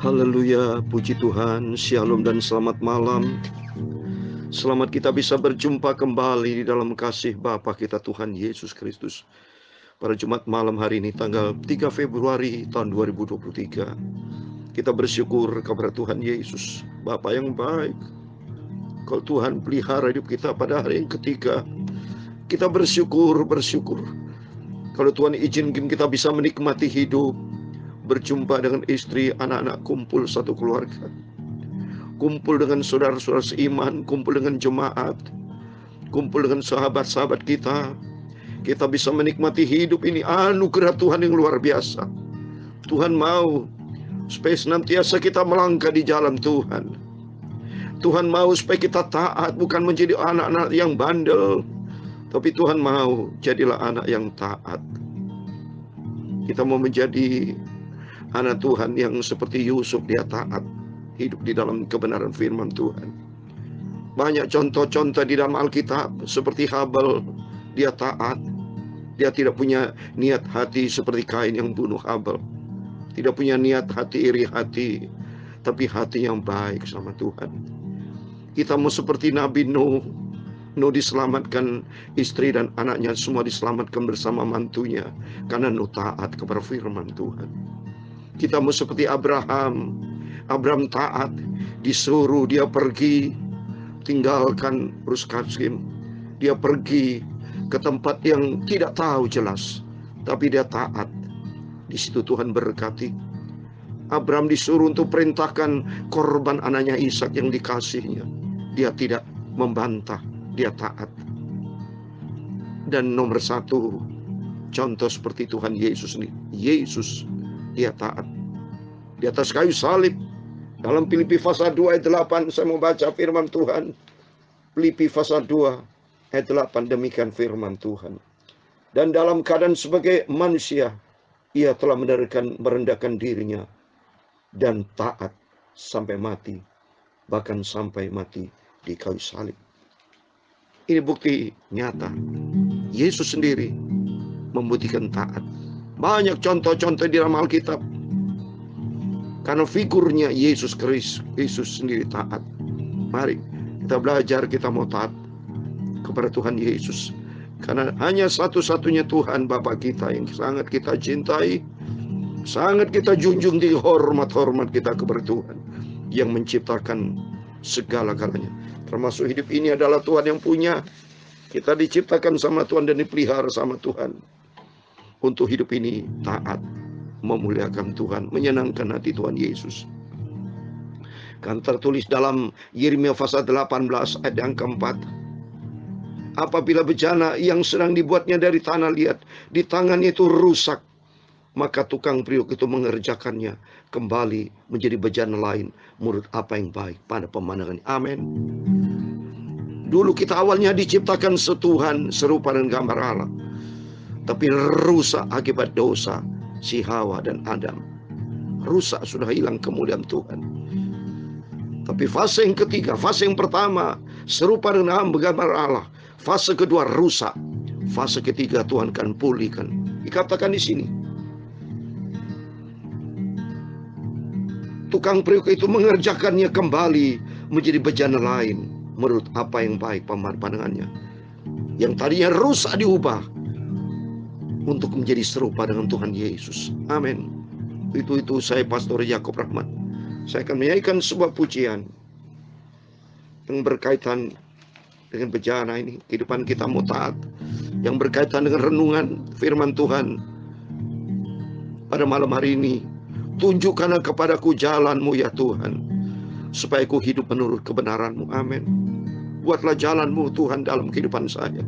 Haleluya, puji Tuhan, shalom dan selamat malam. Selamat kita bisa berjumpa kembali di dalam kasih Bapa kita Tuhan Yesus Kristus. Pada Jumat malam hari ini tanggal 3 Februari tahun 2023. Kita bersyukur kepada Tuhan Yesus, Bapa yang baik. Kalau Tuhan pelihara hidup kita pada hari yang ketiga, kita bersyukur. Kalau Tuhan izinkan kita bisa menikmati hidup, berjumpa dengan istri, anak-anak, kumpul satu keluarga, kumpul dengan saudara-saudara seiman, kumpul dengan jemaat, kumpul dengan sahabat-sahabat kita. Kita bisa menikmati hidup ini, anugerah Tuhan yang luar biasa. Tuhan mau supaya senantiasa kita melangkah di jalan Tuhan. Tuhan mau supaya kita taat, bukan menjadi anak-anak yang bandel, tapi Tuhan mau jadilah anak yang taat. Kita mau menjadi anak Tuhan yang seperti Yusuf, dia taat, hidup di dalam kebenaran firman Tuhan. Banyak contoh-contoh di dalam Alkitab, seperti Habel, dia taat. Dia tidak punya niat hati seperti Kain yang bunuh Habel. Tidak punya niat hati, iri hati, tapi hati yang baik sama Tuhan. Kita mau seperti Nabi Nuh. Nuh diselamatkan, istri dan anaknya semua diselamatkan bersama mantunya, karena Nuh taat kepada firman Tuhan. Kita mau seperti Abraham. Abraham taat, disuruh dia pergi, tinggalkan Ur Kasdim. Dia pergi ke tempat yang tidak tahu jelas, tapi dia taat. Di situ Tuhan berkati. Abraham disuruh untuk perintahkan korban anaknya Ishak yang dikasihnya. Dia tidak membantah, dia taat. Dan nomor satu, contoh seperti Tuhan Yesus ini. Yesus, dia taat. Di atas kayu salib. Dalam Filipi pasal 2 ayat 8, saya mau baca firman Tuhan. Filipi pasal 2 ayat 8, demikian firman Tuhan. Dan dalam keadaan sebagai manusia, ia telah merendahkan dirinya dan taat sampai mati, bahkan sampai mati di kayu salib. Ini bukti nyata. Yesus sendiri membuktikan taat. Banyak contoh-contoh di dalam Alkitab. Karena figurnya Yesus Kristus, Yesus sendiri taat. Mari kita belajar, kita mau taat kepada Tuhan Yesus. Karena hanya satu-satunya Tuhan Bapa kita yang sangat kita cintai, sangat kita junjung tinggi, hormat kita kepada Tuhan yang menciptakan segala-galanya. Termasuk hidup ini adalah Tuhan yang punya. Kita diciptakan sama Tuhan dan dipelihara sama Tuhan. Untuk hidup ini taat, memuliakan Tuhan, menyenangkan hati Tuhan Yesus. Kan tertulis dalam Yeremia pasal 18 ayat yang keempat. Apabila bejana yang sedang dibuatnya dari tanah liat di tangannya itu rusak, maka tukang priuk itu mengerjakannya kembali menjadi bejana lain menurut apa yang baik pada pemandangan. Amin. Dulu kita awalnya diciptakan setuhan, serupa dengan gambar Allah, tapi rusak akibat dosa si Hawa dan Adam. Rusak, sudah hilang kemuliaan Tuhan. Tapi fase yang ketiga, fase yang pertama serupa dengan gambar Allah. Fase kedua rusak. Fase ketiga Tuhan akan pulihkan. Dikatakan di sini, tukang priuk itu mengerjakannya kembali menjadi bejana lain menurut apa yang baik pandangannya. Yang tadinya rusak diubah untuk menjadi serupa dengan Tuhan Yesus. Amin. Itu saya Pastor Yakob Rahmat. Saya akan menyanyikan sebuah pujian yang berkaitan dengan bejana ini. Kehidupan kita mau taat, yang berkaitan dengan renungan firman Tuhan pada malam hari ini. Tunjukkanlah kepadaku jalan-Mu ya Tuhan, supaya ku hidup menurut kebenaran-Mu. Amin. Buatlah jalan-Mu Tuhan dalam kehidupan saya,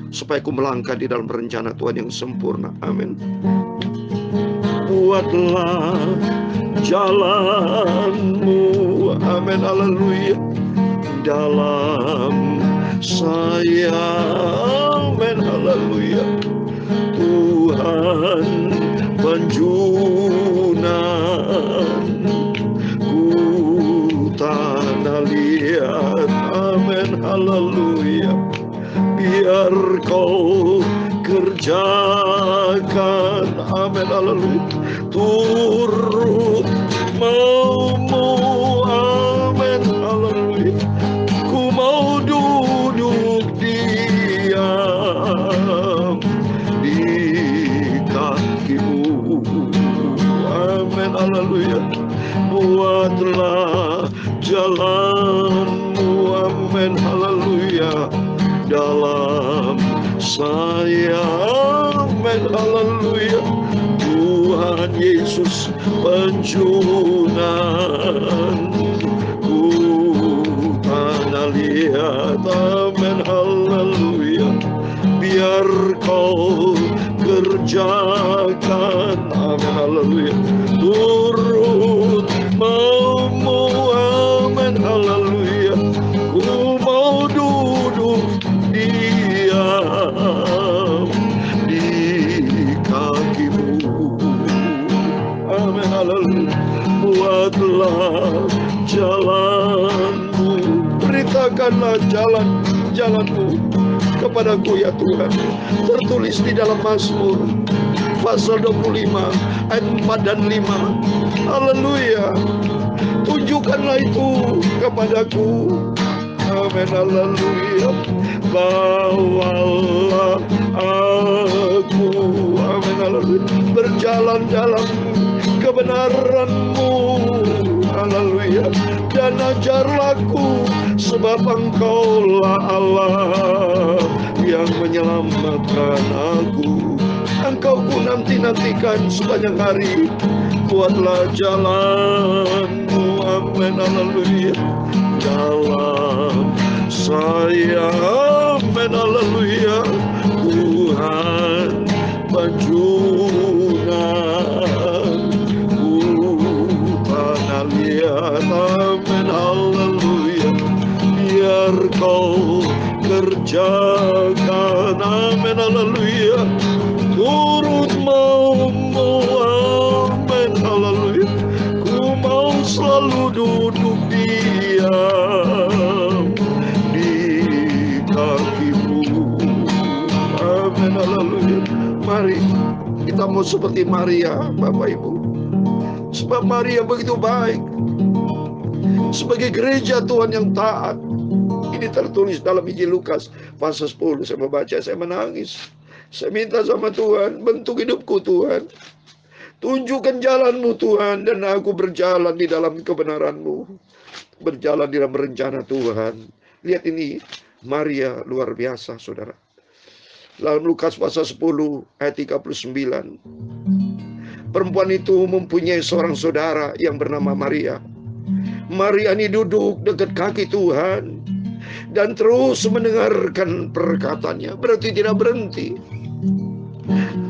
supaya ku melangkah di dalam rencana Tuhan yang sempurna. Amin. Buatlah jalan-Mu, amin, haleluya, dalam saya, amin, haleluya. Tuhan penjunan ku tanah liat, amin, haleluya. Biar kau kerjakan, amin, amin, haleluya. Turut maumu, amin, haleluya. Ku mau duduk diam di kakimu, amin, haleluya. Buatlah jalanmu, amin, haleluya, dalam saya, amin, haleluya. Tuhan Yesus penjunanku, tanah liat, amin, haleluya. Biar kau kerjakan, amin, haleluya. Turut maumu, amin, haleluya. Ku mau duduk diam di kakimu, amin, haleluya. Buatlah jalanmu, beritakanlah jalanmu kepadaku ya Tuhan. Tertulis di dalam Mazmur pasal 25 ayat 4 dan 5. Haleluya. Tunjukkanlah itu kepadaku, amin, haleluya. Bawalah aku, amin, haleluya, berjalan dalam kebenaran-Mu, haleluya. Dan ajarlah aku, sebab Engkaulah Allah yang menyelamatkan aku. Engkau ku nanti-nantikan sepanjang hari. Buatlah jalanmu, amin, haleluya, dalam saya, amin, haleluya. Tuhan penjunanku, tanah liat, amin, haleluya. Biar kau kerjakan, amin, haleluya. Turut maumu, amin, haleluya. Ku mau selalu duduk diam di kakimu, amin, haleluya. Mari kita mau seperti Maria, Bapak Ibu. Sebab Maria begitu baik. Sebagai gereja Tuhan yang taat. Ini tertulis dalam Injil Lukas pasal 10. Saya membaca, saya menangis. Saya minta sama Tuhan, bentuk hidupku Tuhan. Tunjukkan jalan-Mu Tuhan, dan aku berjalan di dalam kebenaran-Mu. Berjalan di dalam rencana Tuhan. Lihat ini, Maria luar biasa, saudara. Dalam Lukas pasal 10 ayat 39. Perempuan itu mempunyai seorang saudara yang bernama Maria. Maria ini duduk dekat kaki Tuhan dan terus mendengarkan perkataannya, berarti tidak berhenti.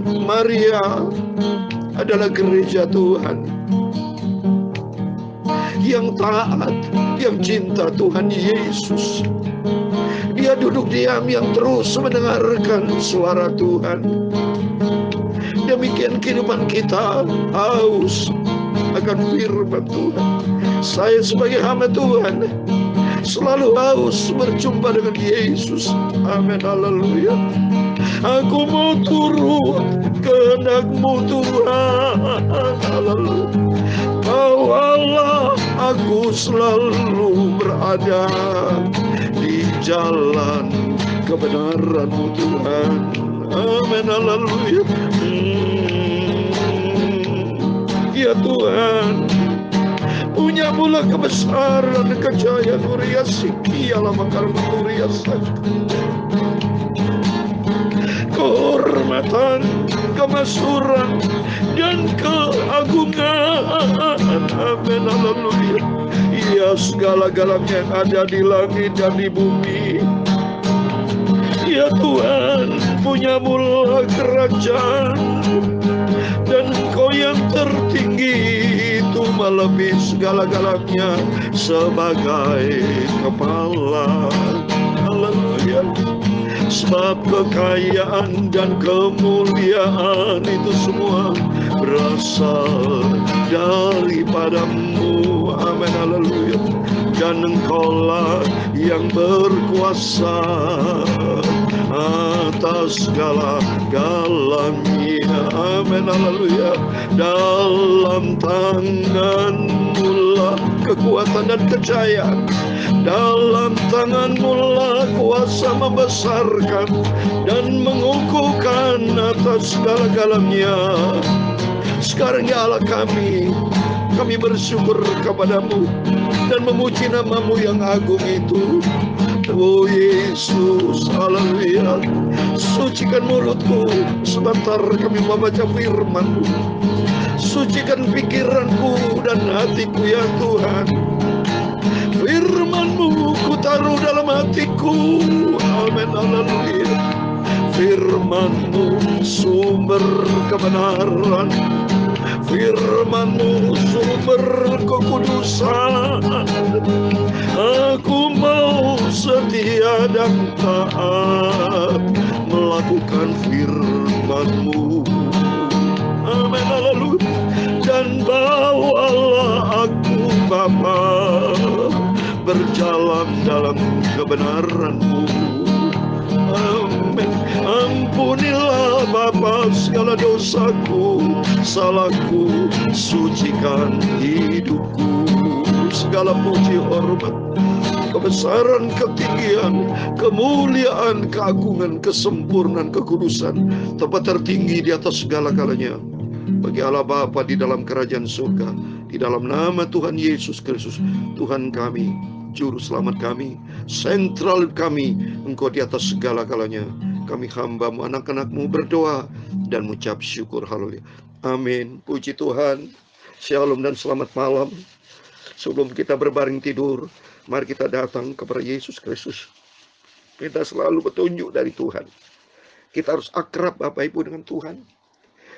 Maria adalah gereja Tuhan yang taat, yang cinta Tuhan Yesus. Dia duduk diam yang terus mendengarkan suara Tuhan. Demikian kehidupan kita, haus akan firman Tuhan. Saya sebagai hamba Tuhan selalu haus berjumpa dengan Yesus, amin, haleluya. Aku mau turut kehendak-Mu Tuhan, haleluya. Bawalah aku selalu berada di jalan kebenaran-Mu Tuhan, amin, haleluya. Ya Tuhan, punya mula kebesaran dan kejayaan, Nuria Sikialah makar Nuria Sak. Kehormatan, kemasyhuran, dan keagungan, amin, haleluya. Ya segala-galanya yang ada di langit dan di bumi. Ya Tuhan, punya mula kerajaan, dan Engkau yang tertinggi itu melebihi segala-galanya sebagai kepala, haleluya. Sebab kekayaan dan kemuliaan itu semua berasal daripada-Mu, amin, haleluya. Dan Engkaulah yang berkuasa atas segala-galanya, Amin, haleluya. Dalam tangan-Mu lah kekuatan dan kejayaan. Dalam tangan-Mu lah kuasa membesarkan dan mengukuhkan atas segala-galanya. Sekarang ya Allah kami bersyukur kepadamu dan memuji nama-Mu yang agung itu. Oh Yesus, haleluya. Sucikan mulutku, sebentar kami membaca firman-Mu. Sucikan pikiranku dan hatiku ya Tuhan. Firman-Mu ku taruh dalam hatiku. Amin, haleluya. Firman-Mu sumber kebenaran. Firman-Mu sumber kekudusan. Aku mau setia dan taat melakukan firman-Mu. Amin, haleluya. Dan bawalah aku Bapa berjalan dalam kebenaran-Mu. Amin. Ampunilah Bapa segala dosaku, salahku, sucikan hidupku. Segala puji hormat, kebesaran, ketinggian, kemuliaan, keagungan, kesempurnaan, kekudusan, tempat tertinggi di atas segala-galanya bagi Allah Bapa di dalam kerajaan surga, di dalam nama Tuhan Yesus Kristus, Tuhan kami, Juru Selamat kami, sentral kami. Engkau di atas segala-galanya. Kami hamba-Mu, anak-anak-Mu berdoa dan mengucap syukur. Haleluya. Amin. Puji Tuhan. Shalom dan selamat malam. Sebelum kita berbaring tidur, mari kita datang kepada Yesus Kristus. Kita selalu petunjuk dari Tuhan. Kita harus akrab Bapak Ibu dengan Tuhan.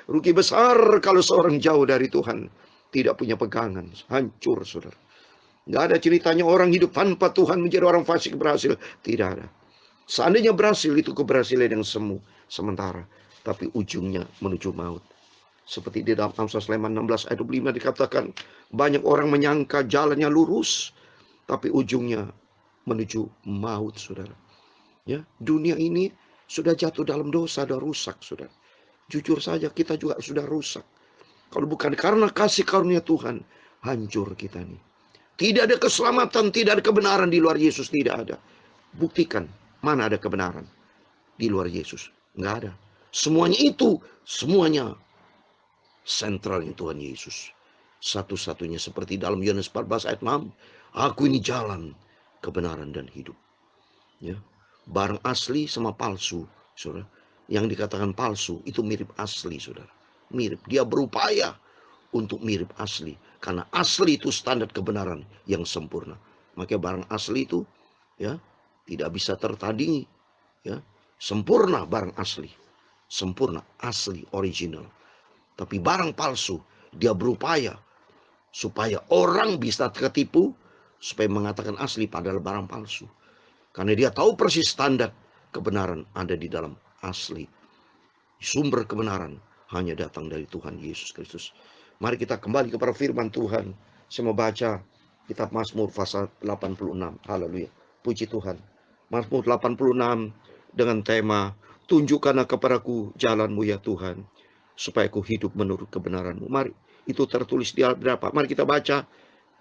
Rugi besar kalau seorang jauh dari Tuhan, tidak punya pegangan, hancur saudara. Nggak ada ceritanya orang hidup tanpa Tuhan menjadi orang fasik berhasil. Tidak ada. Seandainya berhasil, itu keberhasilan yang semu sementara, tapi ujungnya menuju maut. Seperti di dalam Amsal 16 ayat 25 dikatakan, banyak orang menyangka jalannya lurus, tapi ujungnya menuju maut, saudara. Ya, dunia ini sudah jatuh dalam dosa, sudah rusak, saudara. Jujur saja, kita juga sudah rusak. Kalau bukan karena kasih karunia Tuhan, hancur kita nih. Tidak ada keselamatan, tidak ada kebenaran di luar Yesus, tidak ada. Buktikan, mana ada kebenaran di luar Yesus? Nggak ada. Semuanya itu, semuanya sentralnya Tuhan Yesus. Satu-satunya seperti dalam Yohanes 14 ayat 6. Aku ini jalan, kebenaran dan hidup. Ya, barang asli sama palsu, saudara. Yang dikatakan palsu itu mirip asli, saudara. Mirip. Dia berupaya untuk mirip asli. Karena asli itu standar kebenaran yang sempurna. Makanya barang asli itu ya tidak bisa tertandingi. Ya, sempurna barang asli. Sempurna, asli, original. Tapi barang palsu, dia berupaya supaya orang bisa tertipu, supaya mengatakan asli padahal barang palsu. Karena dia tahu persis standar kebenaran ada di dalam asli. Sumber kebenaran hanya datang dari Tuhan Yesus Kristus. Mari kita kembali kepada firman Tuhan. Saya mau baca kitab Mazmur pasal 86. Haleluya. Puji Tuhan. Mazmur 86 dengan tema, tunjukkanlah kepadaku jalan-Mu ya Tuhan, supaya aku hidup menurut kebenaran-Mu. Mari, itu tertulis di berapa? Mari kita baca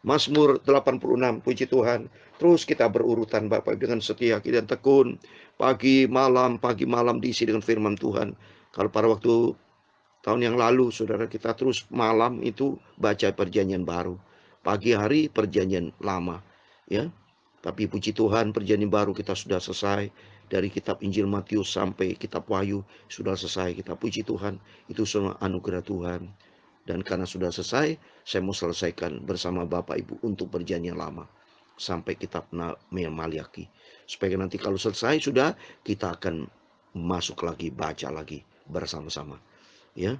Mazmur 86, puji Tuhan. Terus kita berurutan Bapak dengan setia dan tekun. Pagi malam diisi dengan firman Tuhan. Kalau pada waktu tahun yang lalu, saudara, kita terus malam itu baca perjanjian baru. Pagi hari perjanjian lama. Ya, tapi puji Tuhan perjanjian baru kita sudah selesai. Dari kitab Injil Matius sampai kitab Wahyu sudah selesai. Kita puji Tuhan. Itu semua anugerah Tuhan. Dan karena sudah selesai, saya mau selesaikan bersama Bapak Ibu untuk perjanjian lama. Sampai kitab Maliaki. Supaya nanti kalau selesai sudah, kita akan masuk lagi, baca lagi bersama-sama. Ya,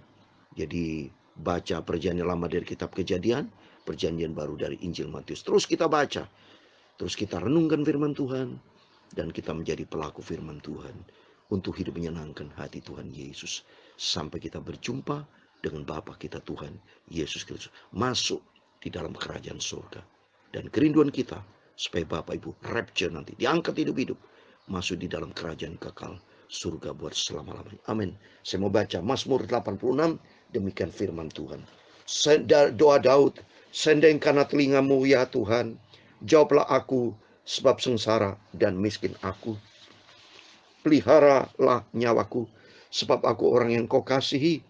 jadi baca perjanjian lama dari kitab Kejadian, perjanjian baru dari Injil Matius. Terus kita baca, terus kita renungkan firman Tuhan, dan kita menjadi pelaku firman Tuhan untuk hidup menyenangkan hati Tuhan Yesus. Sampai kita berjumpa dengan Bapa kita Tuhan Yesus Kristus, masuk di dalam kerajaan surga. Dan kerinduan kita supaya Bapak Ibu rapture nanti, diangkat hidup-hidup, masuk di dalam kerajaan kekal surga buat selama-lamanya. Amin. Saya mau baca Mazmur 86, demikian firman Tuhan. Doa Daud, sendengkanlah telingamu ya Tuhan, jawablah aku sebab sengsara dan miskin aku. Peliharalah nyawaku, sebab aku orang yang kau kasihi.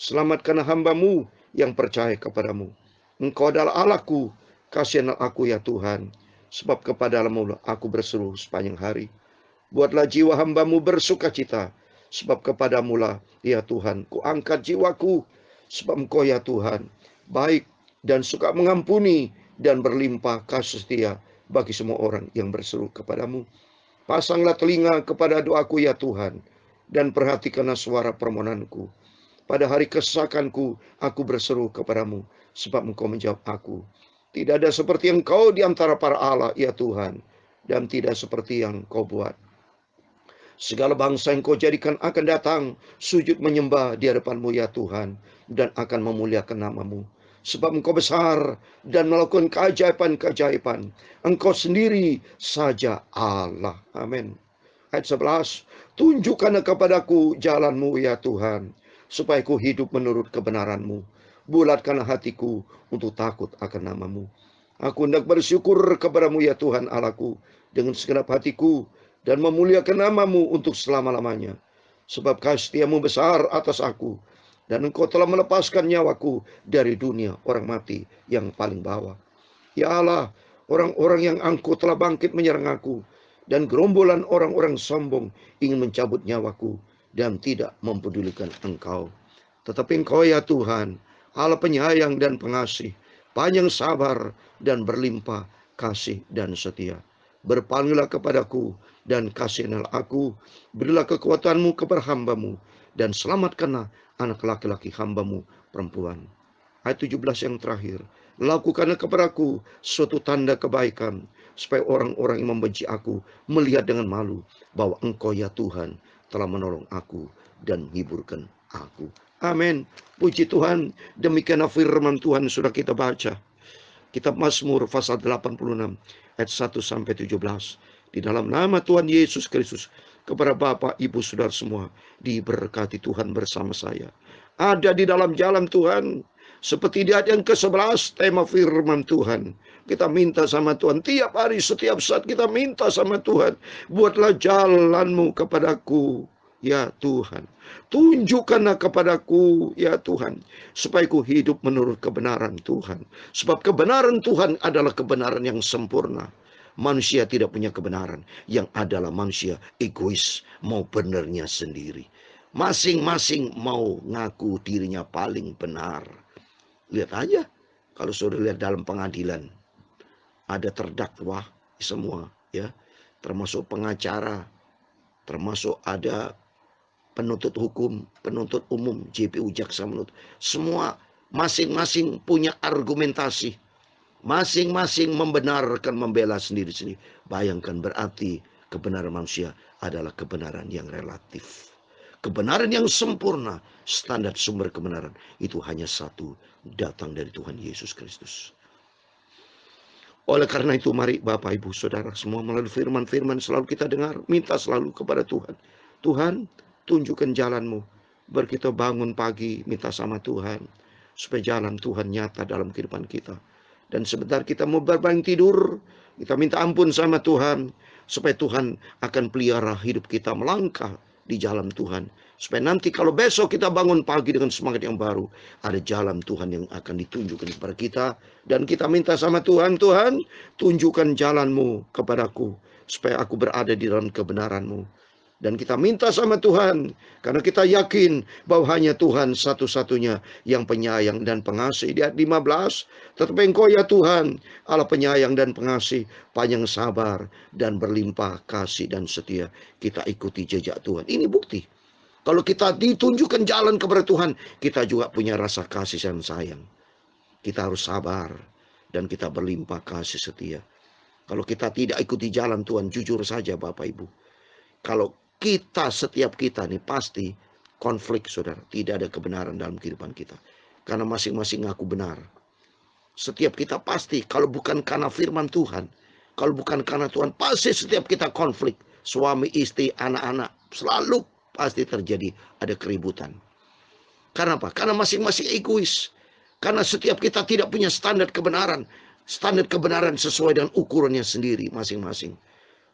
Selamatkanlah hamba-Mu yang percaya kepadamu. Engkau adalah Allahku, kasihanlah aku ya Tuhan, sebab kepadamu aku berseru sepanjang hari. Buatlah jiwa hamba-Mu bersukacita, sebab kepadamu lah ya Tuhan, ku angkat jiwaku, sebab Engkau ya Tuhan, baik dan suka mengampuni dan berlimpah kasih setia bagi semua orang yang berseru kepadamu. Pasanglah telinga kepada doaku ya Tuhan, dan perhatikanlah suara permohonanku. Pada hari kesesakanku, aku berseru kepadamu, sebab Engkau menjawab aku. Tidak ada seperti Engkau di antara para Allah, ya Tuhan, dan tidak seperti yang Kau buat. Segala bangsa yang Kau jadikan akan datang, sujud menyembah di hadapan-Mu, ya Tuhan, dan akan memuliakan nama-Mu. Sebab Engkau besar dan melakukan keajaiban-keajaiban. Engkau sendiri saja Allah. Amin. Ayat 11. Tunjukkanlah kepadaku jalan-Mu ya Tuhan, supaya ku hidup menurut kebenaran-Mu. Bulatkanlah hatiku untuk takut akan nama-Mu. Aku hendak bersyukur kepadamu ya Tuhan Allahku dengan segenap hatiku, dan memuliakan nama-Mu untuk selama-lamanya. Sebab kasih setia-Mu besar atas aku, dan Engkau telah melepaskan nyawaku dari dunia orang mati yang paling bawah. Ya Allah, orang-orang yang angkuh telah bangkit menyerang aku, dan gerombolan orang-orang sombong ingin mencabut nyawaku dan tidak mempedulikan Engkau. Tetapi Engkau ya Tuhan, Allah penyayang dan pengasih, panjang sabar dan berlimpah kasih dan setia. Berpalinglah kepadaku dan kasihilah aku, berilah kekuatan-Mu kepada hamba-Mu, dan selamatkanlah anak laki-laki hamba-Mu perempuan. Ayat 17 yang terakhir. Lakukanlah kepadaku suatu tanda kebaikan, supaya orang-orang yang membenci aku melihat dengan malu bahwa Engkau ya Tuhan telah menolong aku dan menghiburkan aku. Amin. Puji Tuhan. Demikianlah firman Tuhan sudah kita baca. Kitab Mazmur pasal 86 ayat 1 sampai 17. Di dalam nama Tuhan Yesus Kristus, kepada Bapak, Ibu, Saudara semua, diberkati Tuhan bersama saya. Ada di dalam jalan Tuhan, seperti di ayat yang ke-11, tema firman Tuhan. Kita minta sama Tuhan, tiap hari, setiap saat kita minta sama Tuhan, buatlah jalan-Mu kepadaku, ya Tuhan. Tunjukkanlah kepadaku, ya Tuhan, supaya ku hidup menurut kebenaran Tuhan. Sebab kebenaran Tuhan adalah kebenaran yang sempurna. Manusia tidak punya kebenaran. Yang adalah manusia egois, mau benernya sendiri. Masing-masing mau ngaku dirinya paling benar. Lihat aja, kalau sudah lihat dalam pengadilan, ada terdakwa semua, ya, termasuk pengacara, termasuk ada penuntut hukum, penuntut umum, JPU, jaksa penuntut. Semua masing-masing punya argumentasi. Masing-masing membenarkan, membela sendiri-sendiri. Bayangkan, berarti kebenaran manusia adalah kebenaran yang relatif. Kebenaran yang sempurna, standar sumber kebenaran, itu hanya satu, datang dari Tuhan Yesus Kristus. Oleh karena itu, mari Bapak, Ibu, Saudara semua, melalui firman-firman selalu kita dengar, minta selalu kepada Tuhan. Tuhan, tunjukkan jalan-Mu. Kita bangun pagi, minta sama Tuhan, supaya jalan Tuhan nyata dalam kehidupan kita. Dan sebentar kita mau berbangun tidur, kita minta ampun sama Tuhan, supaya Tuhan akan pelihara hidup kita melangkah di jalan Tuhan. Supaya nanti kalau besok kita bangun pagi dengan semangat yang baru, ada jalan Tuhan yang akan ditunjukkan kepada kita. Dan kita minta sama Tuhan, Tuhan, tunjukkan jalan-Mu kepadaku, supaya aku berada di dalam kebenaran-Mu. Dan kita minta sama Tuhan, karena kita yakin bahwa hanya Tuhan satu-satunya yang penyayang dan pengasih. Di ayat 15, tetapi Engkau ya Tuhan, Allah penyayang dan pengasih, panjang sabar dan berlimpah kasih dan setia. Kita ikuti jejak Tuhan. Ini bukti. Kalau kita ditunjukkan jalan kepada Tuhan, kita juga punya rasa kasih dan sayang. Kita harus sabar dan kita berlimpah kasih setia. Kalau kita tidak ikuti jalan Tuhan, jujur saja Bapak Ibu, kalau setiap kita nih pasti konflik, saudara. Tidak ada kebenaran dalam kehidupan kita. Karena masing-masing ngaku benar. Setiap kita pasti, kalau bukan karena firman Tuhan, kalau bukan karena Tuhan, pasti setiap kita konflik. Suami, istri, anak-anak, Selalu pasti terjadi ada keributan. Karena apa? Karena masing-masing egois. Karena setiap kita tidak punya standar kebenaran. Standar kebenaran sesuai dengan ukurannya sendiri masing-masing.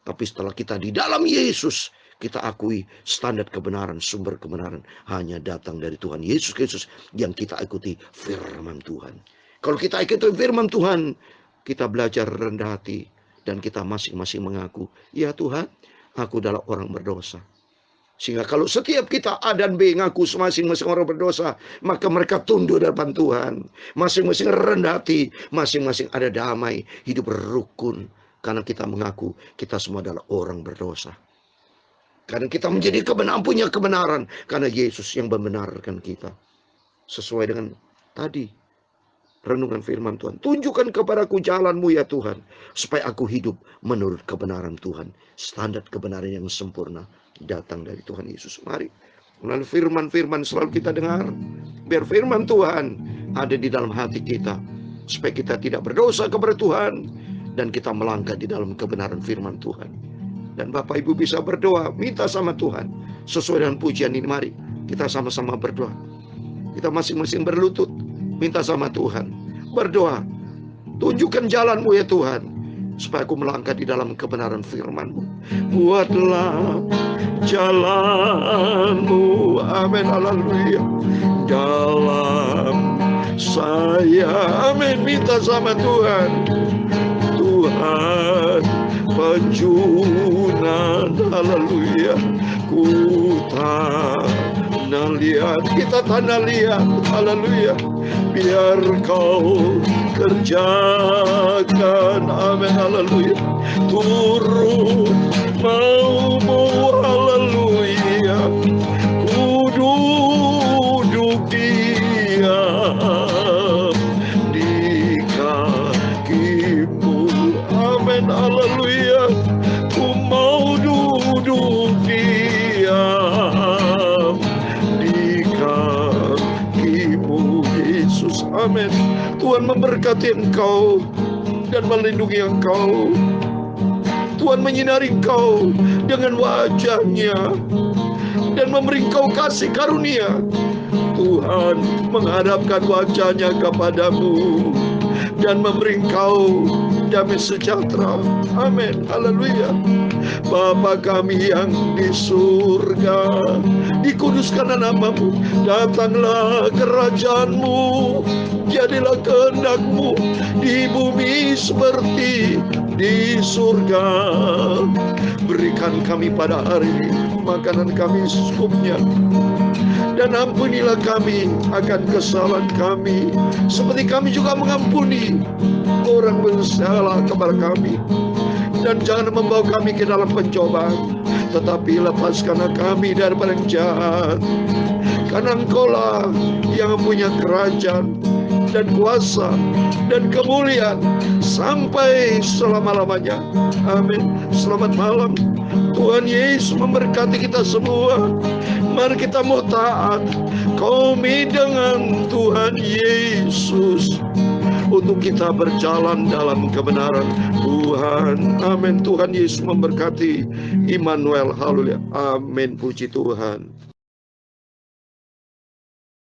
Tapi setelah kita di dalam Yesus, kita akui standar kebenaran, sumber kebenaran hanya datang dari Tuhan Yesus Kristus yang kita ikuti firman Tuhan. Kalau kita ikuti firman Tuhan, kita belajar rendah hati dan kita masing-masing mengaku, ya Tuhan, aku adalah orang berdosa. Sehingga kalau setiap kita A dan B ngaku masing-masing orang berdosa, maka mereka tunduk di depan Tuhan. Masing-masing rendah hati, masing-masing ada damai, hidup rukun. Karena kita mengaku kita semua adalah orang berdosa. Karena kita menjadi punya kebenaran. Karena Yesus yang membenarkan kita. Sesuai dengan tadi renungan firman Tuhan. Tunjukkan kepadaku jalanmu ya Tuhan. Supaya aku hidup menurut kebenaran Tuhan. Standar kebenaran yang sempurna datang dari Tuhan Yesus. Mari. Melalui firman-firman selalu kita dengar. Biar firman Tuhan ada di dalam hati kita. Supaya kita tidak berdosa kepada Tuhan. Dan kita melangkah di dalam kebenaran firman Tuhan. Dan Bapak Ibu bisa berdoa, minta sama Tuhan. Sesuai dengan pujian ini, mari kita sama-sama berdoa. Kita masing-masing berlutut, minta sama Tuhan. Berdoa, tunjukkan jalanmu ya Tuhan. Supaya aku melangkah di dalam kebenaran firman-Mu. Buatlah jalanmu, amin, haleluya. Dalam saya, amin, minta sama Tuhan. Tuhan penjunan, haleluya. Ku tanah liat, kita tanah liat, haleluya. Biar kau kerjakan, amin, haleluya. Turun maumu, haleluya. Ku duduk diam di kakimu, amin, haleluya. Ku mau duduk diam di kakimu, Yesus, amin. Tuhan memberkati engkau dan melindungi engkau. Tuhan menyinari engkau dengan wajah-Nya dan memberi engkau kasih karunia. Tuhan menghadapkan wajah-Nya kepadamu dan memberi engkau damai sejahtera. Amin, haleluya. Bapa kami yang di surga, dikuduskan namamu, datanglah kerajaan-Mu, jadilah kehendak-Mu di bumi seperti di surga. Berikan kami pada hari ini makanan kami secukupnya, dan ampunilah kami akan kesalahan kami, seperti kami juga mengampuni orang bersalah kepada kami. Dan jangan membawa kami ke dalam pencobaan, tetapi lepaskanlah kami daripada yang jahat. Karena Engkau-lah yang mempunyai kerajaan dan kuasa dan kemuliaan sampai selama-lamanya. Amin. Selamat malam. Tuhan Yesus memberkati kita semua. Mari kita mau taat komit dengan Tuhan Yesus untuk kita berjalan dalam kebenaran Tuhan. Amin. Tuhan Yesus memberkati. Immanuel, haleluya. Amin. Puji Tuhan.